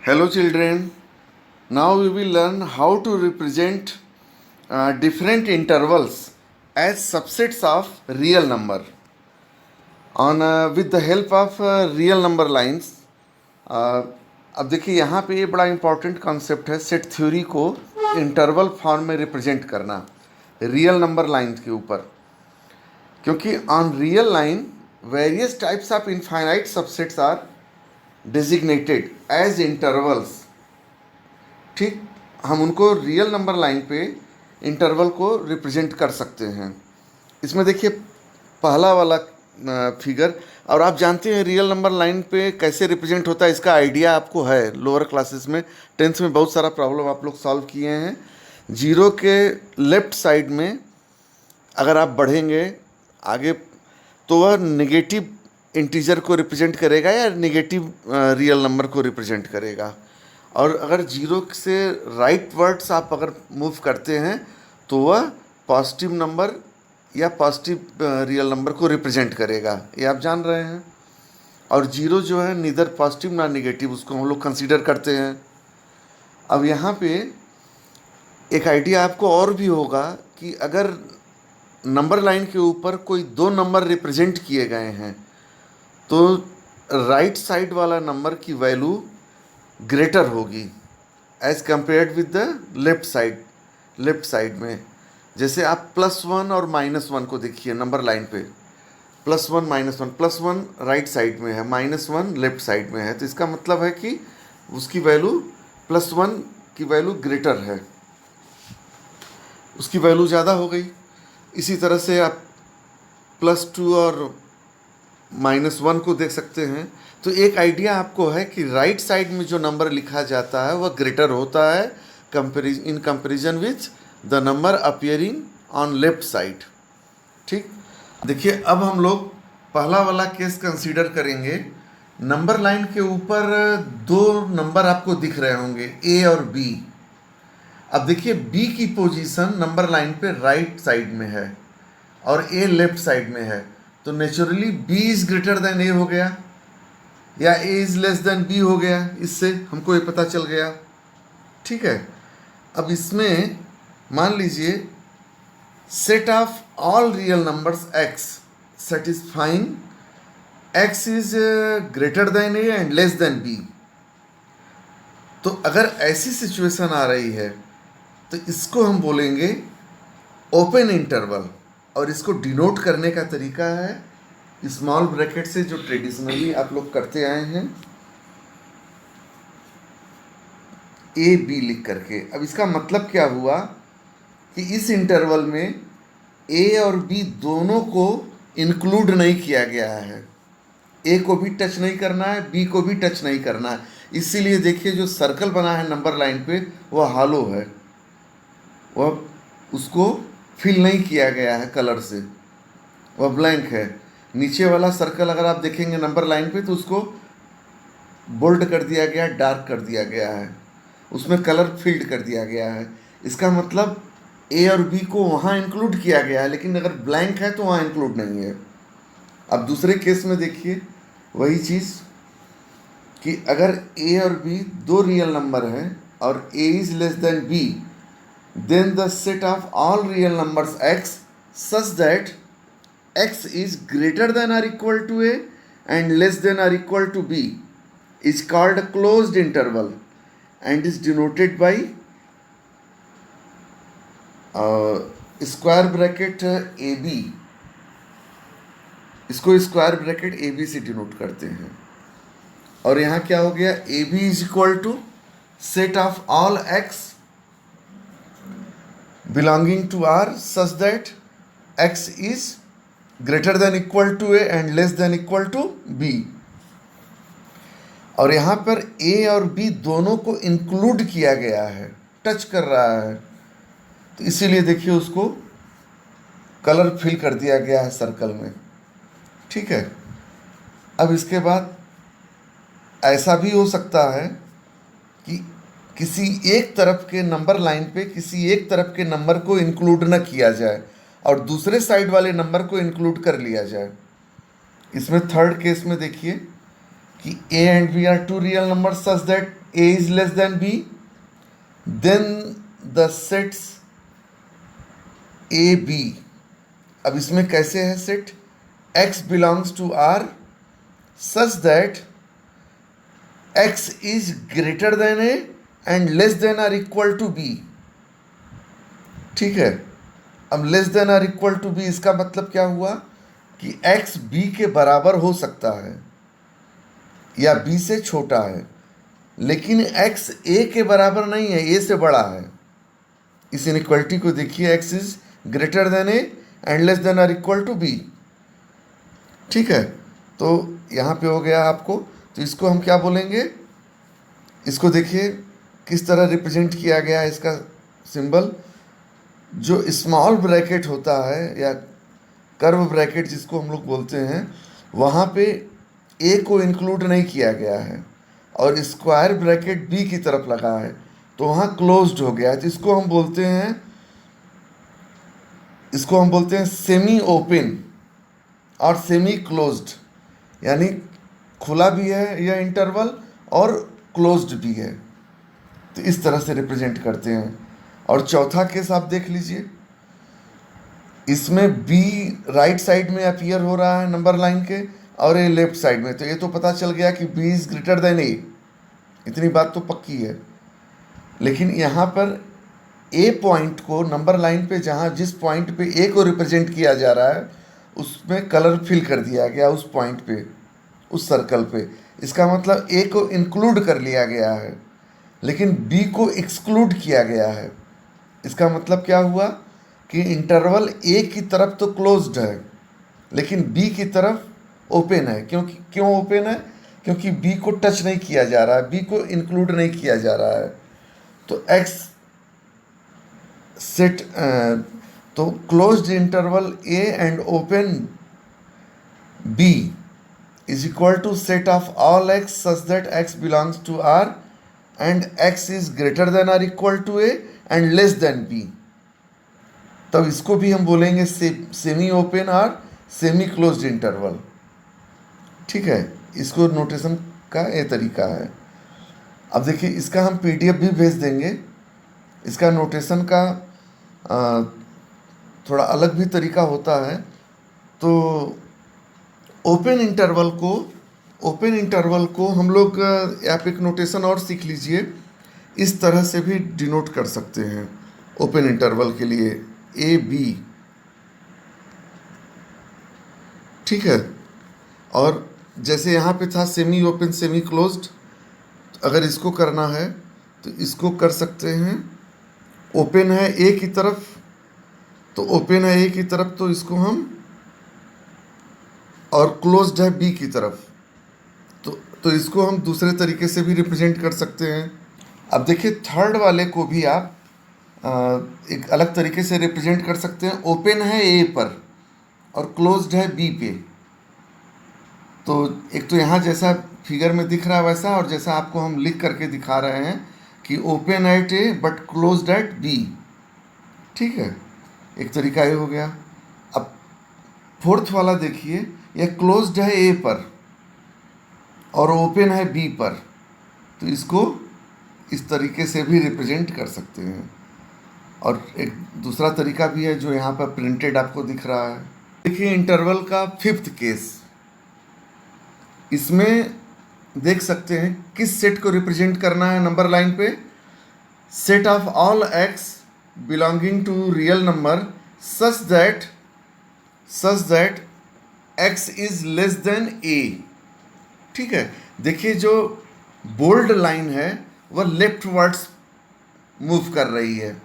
Hello children, now we will learn how to represent different intervals as subsets of real number. With the help of real number lines, uh, अब देखिए यहाँ पे ये बड़ा important concept है set theory को interval form में represent करना रियल नंबर लाइन के ऊपर, क्योंकि on real line various types of infinite subsets are designated as intervals. ठीक, हम उनको रियल नंबर लाइन पे इंटरवल को रिप्रेजेंट कर सकते हैं. इसमें देखिए पहला वाला फिगर, और आप जानते हैं रियल नंबर लाइन पे कैसे रिप्रेजेंट होता है, इसका आइडिया आपको है. लोअर क्लासेस में 10th में बहुत सारा प्रॉब्लम आप लोग सॉल्व किए हैं. जीरो के लेफ्ट साइड में अगर आप बढ़ेंगे आगे तो वह नेगेटिव इंटीजर को रिप्रेजेंट करेगा या नेगेटिव रियल नंबर को रिप्रेजेंट करेगा. और अगर जीरो से राइट वर्ड्स आप अगर मूव करते हैं तो वह पॉजिटिव नंबर या पॉजिटिव रियल नंबर को रिप्रेजेंट करेगा. ये आप जान रहे हैं. और जीरो जो है नीदर पॉजिटिव ना नेगेटिव, उसको हम लोग कंसीडर करते हैं. अब यहाँ पे एक आइडिया आपको और भी होगा कि अगर नंबर लाइन के ऊपर कोई दो नंबर रिप्रेजेंट किए गए हैं तो राइट साइड वाला नंबर की वैल्यू ग्रेटर होगी as compared with the left side में. जैसे आप +1 और -1 को देखिए नंबर लाइन पे, +1 -1, +1 राइट साइड में है, -1 लेफ्ट साइड में है, तो इसका मतलब है कि उसकी वैल्यू +1 की वैल्यू ग्रेटर है, उसकी वैल्यू ज़्यादा हो गई. इसी तरह से आप +2 और -1 को देख सकते हैं. तो एक आइडिया आपको है कि राइट साइड में जो नंबर लिखा जाता है वह ग्रेटर होता है in comparison with the number appearing on left side. ठीक, देखिए अब हम लोग पहला वाला केस कंसीडर करेंगे. नंबर लाइन के ऊपर दो नंबर आपको दिख रहे होंगे, ए और बी. अब देखिए बी की पोजीशन नंबर लाइन पे राइट साइड में है और ए लेफ्ट साइड में है, तो naturally B is greater than A हो गया या A is less than B हो गया. इससे हमको ये पता चल गया. ठीक है, अब इसमें मान लीजिए set of all real numbers x satisfying x is greater than a and less than b. तो अगर ऐसी सिचुएशन आ रही है तो इसको हम बोलेंगे ओपन इंटरवल, और इसको डिनोट करने का तरीका है स्मॉल ब्रैकेट से, जो ट्रेडिशनली आप लोग करते आए हैं, ए बी लिख करके. अब इसका मतलब क्या हुआ कि इस इंटरवल में ए और बी दोनों को इंक्लूड नहीं किया गया है. ए को भी टच नहीं करना है, बी को भी टच नहीं करना है. इसीलिए देखिए जो सर्कल बना है नंबर लाइन पे वह हालो है, वह उसको फिल नहीं किया गया है कलर से, वह ब्लैंक है. नीचे वाला सर्कल अगर आप देखेंगे नंबर लाइन पे तो उसको बोल्ड कर दिया गया, डार्क कर दिया गया है, उसमें कलर फिल्ड कर दिया गया है. इसका मतलब ए और बी को वहाँ इंक्लूड किया गया है, लेकिन अगर ब्लैंक है तो वहाँ इंक्लूड नहीं है. अब दूसरे केस में देखिए वही चीज़ कि अगर ए और बी दो रियल नंबर हैं और A is less than B, then the set of all real numbers x such that x is greater than or equal to a and less than or equal to b is called a closed interval and is denoted by square bracket ab. इसको square bracket a b से denote करते हैं. और यहाँ क्या हो गया, a b is equal to set of all x belonging to R such that x is greater than equal to A and less than equal to B. और यहाँ पर A और B दोनों को इंक्लूड किया गया है, टच कर रहा है, तो इसीलिए देखिए उसको कलर फिल कर दिया गया है सर्कल में. ठीक है, अब इसके बाद ऐसा भी हो सकता है कि किसी एक तरफ के नंबर लाइन पे किसी एक तरफ के नंबर को इंक्लूड न किया जाए और दूसरे साइड वाले नंबर को इंक्लूड कर लिया जाए. इसमें थर्ड केस में देखिए कि a and b are two real numbers such that A is less than B, then the sets A B. अब इसमें कैसे है set? X belongs to R such that X is greater than A and less than or equal to B. ठीक है, अब less than और equal to be, इसका मतलब क्या हुआ कि x b के बराबर हो सकता है या b से छोटा है, लेकिन x a के बराबर नहीं है, a से बड़ा है। इस इनइक्वालिटी को देखिए, x is greater then a and less than और इक्वल टू b। ठीक है, तो यहाँ पे हो गया आपको। तो इसको हम क्या बोलेंगे? इसको देखिए किस तरह रिप्रेजेंट किया गया है इसका सिंबल। जो स्मॉल ब्रैकेट होता है या कर्व ब्रैकेट जिसको हम लोग बोलते हैं, वहाँ पे ए को इंक्लूड नहीं किया गया है और स्क्वायर ब्रैकेट बी की तरफ लगा है, तो वहाँ क्लोज्ड हो गया है। तो इसको हम बोलते हैं सेमी ओपन और सेमी क्लोज्ड, यानी खुला भी है यह इंटरवल और क्लोज्ड भी है। तो इस तरह से रिप्रेजेंट करते हैं। और चौथा केस आप देख लीजिए, इसमें B राइट साइड में अपीयर हो रहा है नंबर लाइन के और A लेफ्ट साइड में। तो ये तो पता चल गया कि B is greater then A, इतनी बात तो पक्की है। लेकिन यहाँ पर A पॉइंट को नंबर लाइन पे जिस पॉइंट पे A को रिप्रेजेंट किया जा रहा है, उसमें कलर फिल कर दिया गया उस पॉइंट पे, उस सर्कल पे। इसका मतलब A को इंक्लूड कर लिया गया है लेकिन B को एक्सक्लूड किया गया है। इसका मतलब क्या हुआ कि इंटरवल A की तरफ तो क्लोज्ड है लेकिन B की तरफ ओपन है। क्यों ओपन है? क्योंकि B को टच नहीं किया जा रहा है, B को इंक्लूड नहीं किया जा रहा है। तो X सेट तो closed interval A and open B is equal to set of all x such that x belongs to R and x is greater than or equal to A and less than B। तब इसको भी हम बोलेंगे semi open और semi closed interval. ठीक है, इसको notation का ये तरीका है। अब देखिए, इसका हम PDF भी भेज देंगे। इसका नोटेशन का थोड़ा अलग भी तरीका होता है। तो ओपन इंटरवल को हम लोग आप एक नोटेशन और सीख लीजिए, इस तरह से भी डिनोट कर सकते हैं ओपन इंटरवल के लिए AB। ठीक है, और जैसे यहाँ पे था सेमी ओपन सेमी क्लोज्ड, अगर इसको करना है तो इसको कर सकते हैं। ओपन है A की तरफ, तो ओपन है A की तरफ तो इसको हम, और क्लोज्ड है B की तरफ तो इसको हम दूसरे तरीके से भी रिप्रेजेंट कर सकते हैं। अब देखिए, थर्ड वाले को भी आप एक अलग तरीके से रिप्रेजेंट कर सकते हैं। ओपन है A पर और क्लोज्ड है B पे। तो एक तो यहाँ जैसा फिगर में दिख रहा है वैसा, और जैसा आपको हम लिख करके दिखा रहे हैं कि open at A but closed eight B। ठीक है, एक तरीका ये हो गया। अब फोर्थ वाला देखिए, यह क्लोज्ड है A पर और ओपन है B पर, तो इसको इस तरीके से भी रिप्रेजेंट कर सकते हैं। और एक दूसरा तरीका भी है जो यहाँ पर प्रिंटेड आपको दिख रहा है। देखिए, इंटरवल का फिफ्थ केस, इसमें देख सकते हैं किस सेट को रिप्रेजेंट करना है नंबर लाइन पे। Set of all x belonging to real number such that x is less than a। ठीक है, देखिए जो बोल्ड लाइन है वह लेफ्ट वर्ड्स मूव कर रही है।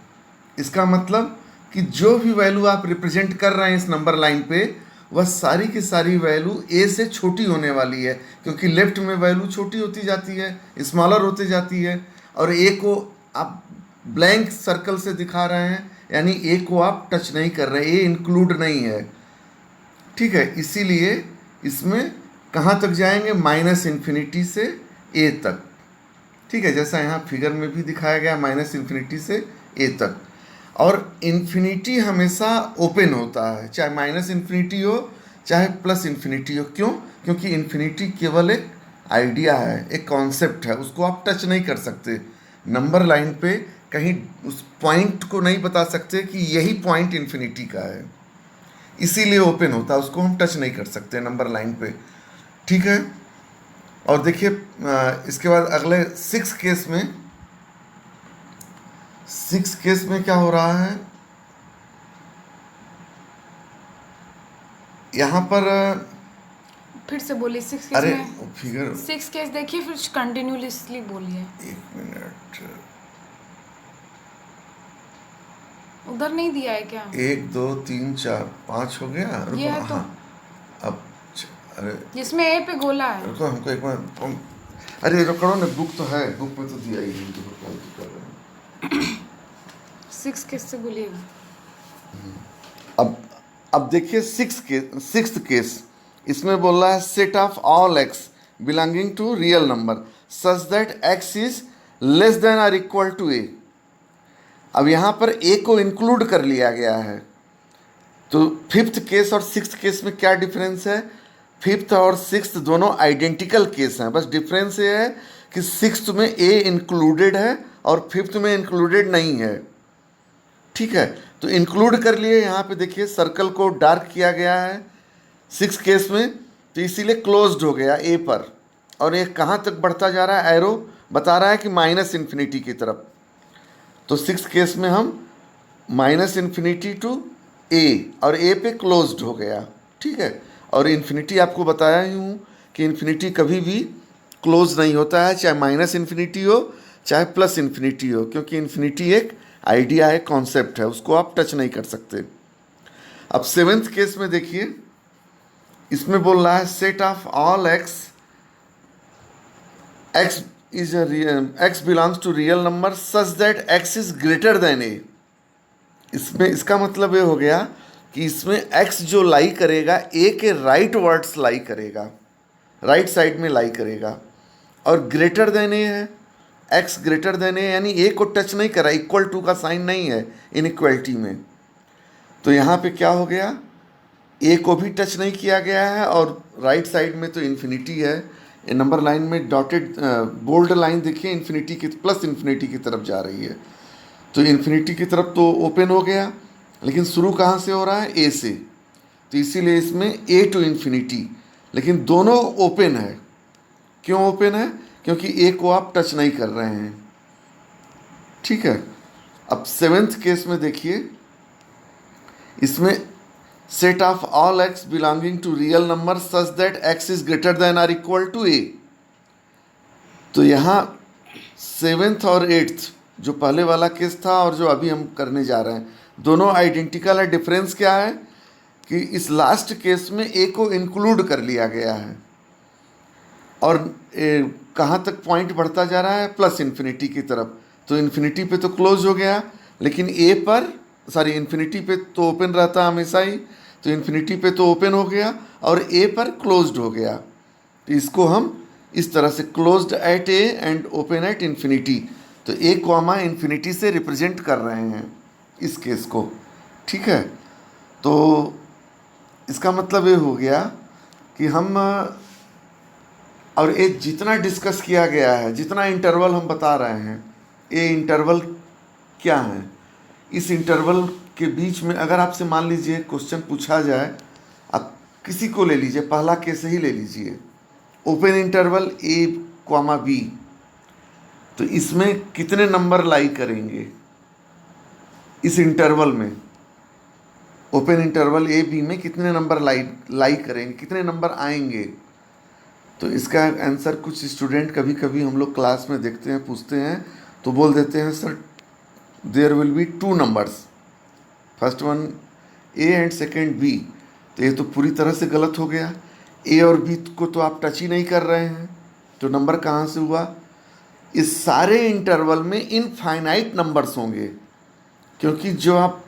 इसका मतलब कि जो भी वैल्यू आप रिप्रेजेंट कर रहे हैं इस नंबर लाइन पे, वह सारी की सारी वैल्यू A से छोटी होने वाली है, क्योंकि लेफ्ट में वैल्यू छोटी होती जाती है, स्मॉलर होती जाती है। और A को आप ब्लैंक सर्कल से दिखा रहे हैं, यानी A को आप टच नहीं कर रहे, A इंक्लूड नहीं है। ठीक है, इसीलिए इसमें कहाँ तक जाएंगे? -∞ से A तक। ठीक है, जैसा यहाँ फिगर में भी दिखाया गया, -∞ से A तक। और इन्फिनिटी हमेशा ओपन होता है, चाहे -∞ हो चाहे +∞ हो। क्यों? क्योंकि इन्फिनिटी केवल एक आइडिया है, एक कॉन्सेप्ट है, उसको आप टच नहीं कर सकते। नंबर लाइन पे कहीं उस पॉइंट को नहीं बता सकते कि यही पॉइंट इन्फिनिटी का है, इसीलिए ओपन होता है, उसको हम टच नहीं कर सकते नंबर लाइन पे। ठीक है। और देखिए इसके बाद अगले सिक्स केस में क्या हो रहा है, यहाँ पर फिर से बोलिए। सिक्स केस अरे में फिगर, 6 केस देखिए, फिर कंटिन्यूसली बोलिए। एक मिनट, उधर नहीं दिया है क्या? 1 2 3 4 5 हो गया, ये रुको है तो, हाँ। अब अरे जिसमें ए पे गोला है। रुको, हमको एक बार अरे रुको ना, बुक तो है, बुक में तो दिया ही है, देखो क्या कर रहे हैं। 6 केस से बोलिएगा। अब देखिए सिक्स्थ केस, इसमें बोल रहा है set of all x belonging to real number such that x is less than और इक्वल टू ए। अब यहाँ पर ए को इंक्लूड कर लिया गया है। तो फिफ्थ केस और सिक्स्थ केस में क्या डिफरेंस है? फिफ्थ और सिक्स्थ दोनों आइडेंटिकल केस हैं, बस डिफरेंस ये है कि सिक्स्थ में ए इंक्लूडेड है और फिफ्थ में इंक्लूडेड नहीं है। ठीक है, तो इंक्लूड कर लिए, यहाँ पे देखिए सर्कल को डार्क किया गया है सिक्स केस में, तो इसीलिए क्लोज्ड हो गया ए पर। और ये कहाँ तक बढ़ता जा रहा है, एरो बता रहा है कि माइनस इन्फिनिटी की तरफ। तो सिक्स केस में हम माइनस इन्फिनिटी टू ए, और ए पे क्लोज्ड हो गया। ठीक है, और इन्फिनिटी आपको बताया ही हूँ कि इन्फिनिटी कभी भी क्लोज नहीं होता है, चाहे माइनस इन्फिनिटी हो चाहे प्लस इन्फिनिटी हो, क्योंकि इन्फिनिटी एक आइडिया है, कॉन्सेप्ट है, उसको आप टच नहीं कर सकते। अब सेवेंथ केस में देखिए, इसमें बोल रहा है set of all X X belongs to real number such that x is greater than A. इसमें इसका मतलब ये हो गया कि इसमें x जो लाई करेगा a के राइट वर्ड्स लाई करेगा, राइट साइड में लाई करेगा, और ग्रेटर देन ए है, x ग्रेटर देन ए, यानी a को टच नहीं करा, इक्वल टू का साइन नहीं है इनइक्वलिटी में। तो यहाँ पे क्या हो गया, a को भी टच नहीं किया गया है, और राइट साइड में तो इन्फिनिटी है। नंबर लाइन में डॉटेड बोल्ड लाइन देखिए, इन्फिनिटी की प्लस इन्फिनिटी की तरफ जा रही है, तो इन्फिनिटी की तरफ तो ओपन हो गया, लेकिन शुरू कहाँ से हो रहा है, ए से, तो इसीलिए इसमें ए टू इन्फिनिटी, लेकिन दोनों ओपन है। क्यों ओपन है? क्योंकि ए को आप टच नहीं कर रहे हैं। ठीक है, अब सेवेंथ केस में देखिए, इसमें set of all x belonging to real number such that x is greater than और इक्वल टू ए। तो यहाँ सेवेंथ और एट्थ, जो पहले वाला केस था और जो अभी हम करने जा रहे हैं, दोनों आइडेंटिकल है। डिफरेंस क्या है कि इस लास्ट केस में ए को इंक्लूड कर लिया गया है, और कहाँ तक पॉइंट बढ़ता जा रहा है, प्लस इन्फिनिटी की तरफ। तो इन्फिनिटी पे तो क्लोज हो गया, लेकिन ए पर, सॉरी इन्फिनिटी पे तो ओपन रहता है हमेशा ही, तो इन्फिनिटी पे तो ओपन हो गया और ए पर क्लोज्ड हो गया। तो इसको हम इस तरह से closed eight A and open at infinity, तो ए कॉमा इन्फिनिटी से रिप्रेजेंट कर रहे हैं इस केस को। ठीक है, तो इसका मतलब ये हो गया कि हम, और ये जितना डिस्कस किया गया है, जितना इंटरवल हम बता रहे हैं, ये इंटरवल क्या है, इस इंटरवल के बीच में अगर आपसे मान लीजिए क्वेश्चन पूछा जाए, आप किसी को ले लीजिए, पहला केस ही ले लीजिए, ओपन इंटरवल ए कॉमा बी, तो इसमें कितने नंबर लाई करेंगे इस इंटरवल में, ओपन इंटरवल ए बी में कितने नंबर लाई करेंगे, कितने नंबर आएंगे? तो इसका आंसर कुछ स्टूडेंट कभी कभी हम लोग क्लास में देखते हैं, पूछते हैं, तो बोल देते हैं sir there will be 2 numbers, first one a and second b. तो ये तो पूरी तरह से गलत हो गया, ए और बी को तो आप टच ही नहीं कर रहे हैं, तो नंबर कहाँ से हुआ? इस सारे इंटरवल में इनफाइनाइट नंबर्स होंगे, क्योंकि जो आप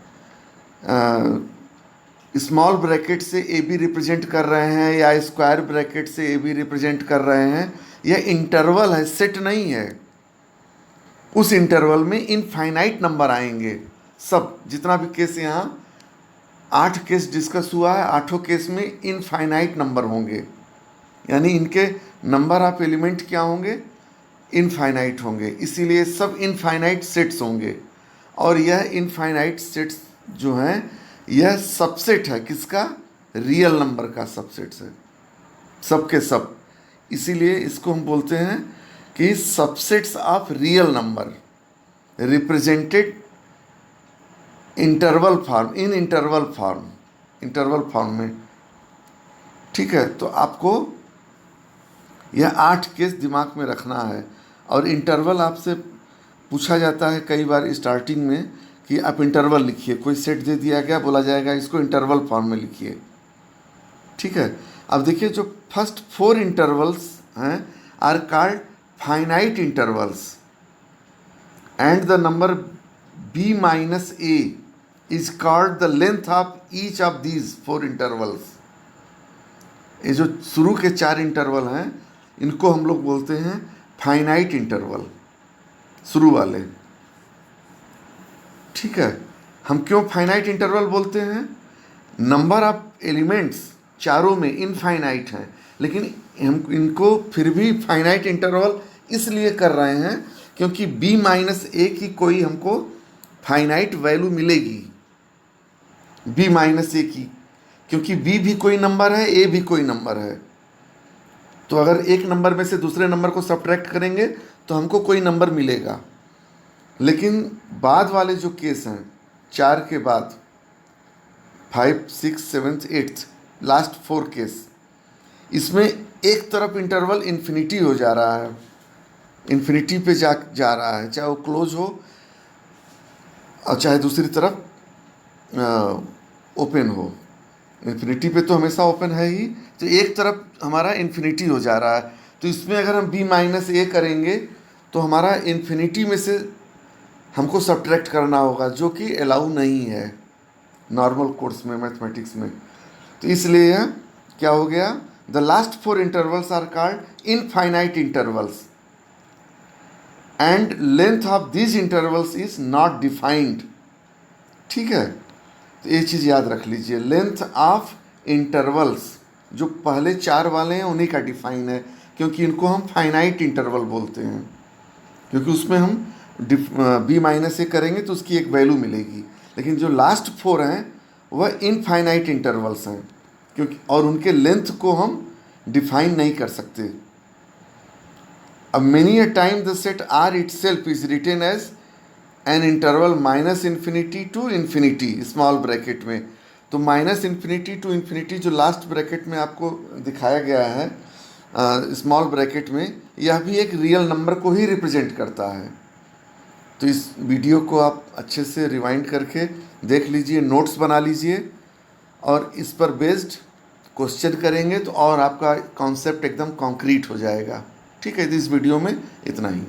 स्मॉल ब्रैकेट से ए बी रिप्रेजेंट कर रहे हैं या स्क्वायर ब्रैकेट से ए बी रिप्रेजेंट कर रहे हैं, यह इंटरवल है, सेट नहीं है। उस इंटरवल में इनफाइनाइट नंबर आएंगे सब, जितना भी केस यहाँ 8 केस डिस्कस हुआ है, 8 केस में इनफाइनाइट नंबर होंगे, यानी इनके नंबर ऑफ एलिमेंट क्या होंगे, इनफाइनाइट होंगे, इसीलिए सब इनफाइनाइट सेट्स होंगे। और यह इनफाइनाइट सेट्स जो हैं यह सबसेट है किसका, रियल नंबर का सबसेट है, सब के सब। इसीलिए इसको हम बोलते हैं कि subsets of real number represented interval form, in interval form में। ठीक है, तो आपको यह 8 केस दिमाग में रखना है। और इंटरवल आपसे पूछा जाता है कई बार स्टार्टिंग में कि आप इंटरवल लिखिए, कोई सेट दे दिया गया, बोला जाएगा इसको इंटरवल फॉर्म में लिखिए। ठीक है, अब देखिए जो फर्स्ट 4 इंटरवल्स हैं are called finite intervals and the number b minus a is called the length of each of these 4 intervals. ये जो शुरू के 4 इंटरवल हैं इनको हम लोग बोलते हैं फाइनाइट इंटरवल, शुरू वाले। ठीक है, हम क्यों फाइनाइट इंटरवल बोलते हैं, नंबर ऑफ एलिमेंट्स चारों में इनफाइनाइट हैं, लेकिन हम इनको फिर भी फाइनाइट इंटरवल इसलिए कर रहे हैं क्योंकि b माइनस ए की कोई हमको फाइनाइट वैल्यू मिलेगी, b माइनस ए की, क्योंकि b भी कोई नंबर है, a भी कोई नंबर है। तो अगर एक नंबर में से दूसरे नंबर को सब्ट्रैक्ट करेंगे तो हमको कोई नंबर मिलेगा। लेकिन बाद वाले जो केस हैं 4 के बाद 5, 6, 7, 8 लास्ट 4 केस, इसमें एक तरफ इंटरवल इन्फिनिटी हो जा रहा है, इन्फिनिटी पे जा रहा है, चाहे वो क्लोज हो और चाहे दूसरी तरफ ओपन हो। इन्फिनिटी पे तो हमेशा ओपन है ही, तो एक तरफ हमारा इन्फिनिटी हो जा रहा है। तो इसमें अगर हम b माइनस ए करेंगे तो हमारा इन्फिनिटी में से हमको सब्ट्रैक्ट करना होगा, जो कि अलाउ नहीं है नॉर्मल कोर्स में, मैथमेटिक्स में। तो इसलिए यह क्या हो गया, the last 4 intervals are called infinite intervals and length of this intervals is not defined. ठीक है, तो ये चीज़ याद रख लीजिए, लेंथ ऑफ इंटरवल्स जो पहले 4 वाले हैं उन्हीं का डिफाइन है, क्योंकि इनको हम फाइनाइट इंटरवल बोलते हैं, क्योंकि उसमें हम b माइनस ए करेंगे तो उसकी एक वैल्यू मिलेगी। लेकिन जो लास्ट 4 हैं वह इनफाइनाइट इंटरवल्स हैं, क्योंकि और उनके लेंथ को हम डिफाइन नहीं कर सकते। अब many a time the set R itself is written as an interval minus infinity to infinity small bracket में। तो माइनस इन्फिनिटी टू इन्फिनिटी जो लास्ट ब्रैकेट में आपको दिखाया गया है स्मॉल ब्रैकेट में, यह भी एक रियल नंबर को ही रिप्रेजेंट करता है। तो इस वीडियो को आप अच्छे से रिवाइंड करके देख लीजिए, नोट्स बना लीजिए और इस पर बेस्ड क्वेश्चन करेंगे तो और आपका कॉन्सेप्ट एकदम कॉन्क्रीट हो जाएगा। ठीक है, इस वीडियो में इतना ही।